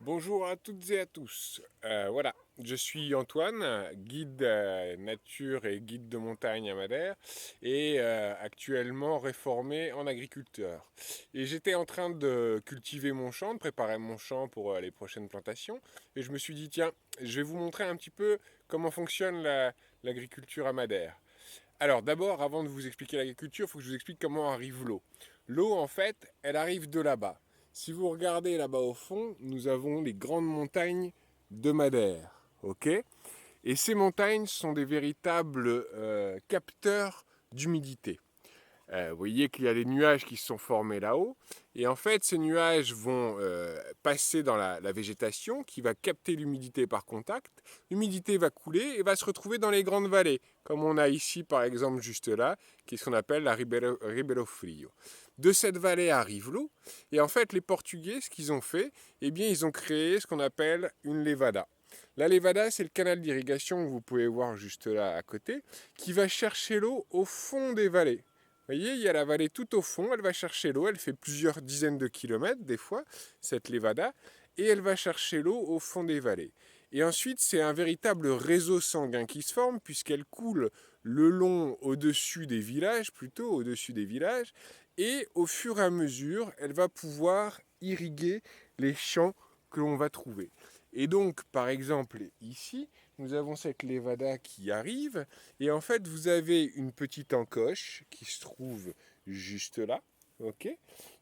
Bonjour à toutes et à tous. Voilà, je suis Antoine, guide nature et guide de montagne à Madère et actuellement réformé en agriculteur. Et j'étais en train de cultiver mon champ, de préparer mon champ pour les prochaines plantations et je me suis dit tiens, je vais vous montrer un petit peu comment fonctionne l'agriculture à Madère. Alors d'abord, avant de vous expliquer l'agriculture, il faut que je vous explique comment arrive l'eau. L'eau, en fait, elle arrive de là-bas. Si vous regardez là-bas au fond, nous avons les grandes montagnes de Madère. Ok. Et ces montagnes sont des véritables capteurs d'humidité. Vous voyez qu'il y a des nuages qui se sont formés là-haut. Et en fait, ces nuages vont passer dans la végétation qui va capter l'humidité par contact. L'humidité va couler et va se retrouver dans les grandes vallées, comme on a ici par exemple juste là, qui est ce qu'on appelle la Ribeiro Frio. De cette vallée arrive l'eau. Et en fait, les Portugais, ce qu'ils ont fait, eh bien, ils ont créé ce qu'on appelle une levada. La levada, c'est le canal d'irrigation que vous pouvez voir juste là à côté, qui va chercher l'eau au fond des vallées. Vous voyez, il y a la vallée tout au fond, elle va chercher l'eau, elle fait plusieurs dizaines de kilomètres des fois, cette levada, et elle va chercher l'eau au fond des vallées. Et ensuite, c'est un véritable réseau sanguin qui se forme, puisqu'elle coule le long au-dessus des villages, plutôt au-dessus des villages, et au fur et à mesure, elle va pouvoir irriguer les champs que l'on va trouver. Et donc, par exemple, ici, nous avons cette levada qui arrive, et en fait, vous avez une petite encoche qui se trouve juste là. Ok.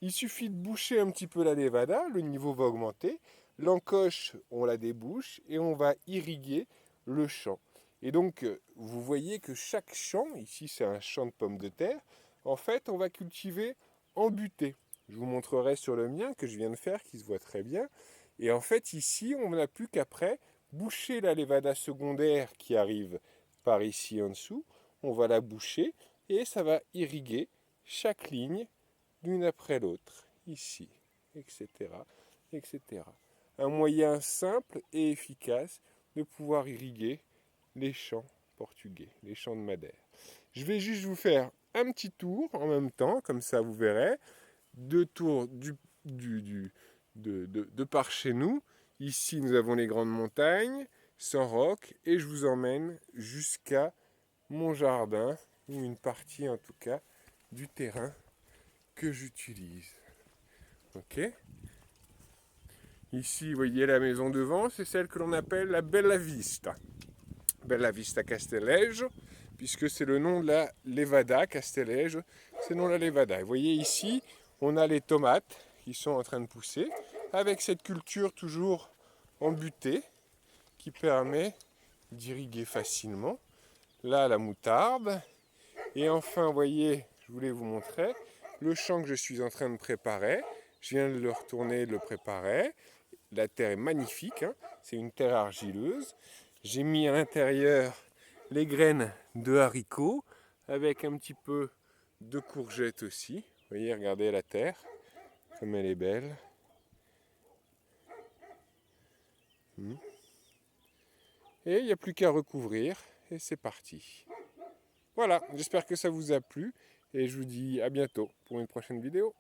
Il suffit de boucher un petit peu la levada, le niveau va augmenter. L'encoche, on la débouche et on va irriguer le champ. Et donc, vous voyez que chaque champ, ici c'est un champ de pommes de terre, en fait, on va cultiver en butée. Je vous montrerai sur le mien que je viens de faire, qui se voit très bien. Et en fait, ici, on n'a plus qu'après boucher la levada secondaire qui arrive par ici en dessous. On va la boucher et ça va irriguer chaque ligne l'une après l'autre, ici, etc., etc. Un moyen simple et efficace de pouvoir irriguer les champs portugais, les champs de Madère. Je vais juste vous faire un petit tour en même temps, comme ça vous verrez, deux tours de par chez nous. Ici, nous avons les grandes montagnes, sans roc, et je vous emmène jusqu'à mon jardin, ou une partie en tout cas du terrain que j'utilise. Ok. Ici, vous voyez la maison devant, c'est celle que l'on appelle la Bella Vista. Bella Vista Castellejo, puisque c'est le nom de la Levada, Castellejo, c'est le nom de la Levada. Vous voyez ici, on a les tomates qui sont en train de pousser, avec cette culture toujours en butée, qui permet d'irriguer facilement. Là, la moutarde. Et enfin, vous voyez, je voulais vous montrer, le champ que je suis en train de préparer. Je viens de le retourner, de le préparer. La terre est magnifique, hein, c'est une terre argileuse. J'ai mis à l'intérieur les graines de haricots avec un petit peu de courgettes aussi. Vous voyez, regardez la terre, comme elle est belle. Et il n'y a plus qu'à recouvrir et c'est parti. Voilà, j'espère que ça vous a plu et je vous dis à bientôt pour une prochaine vidéo.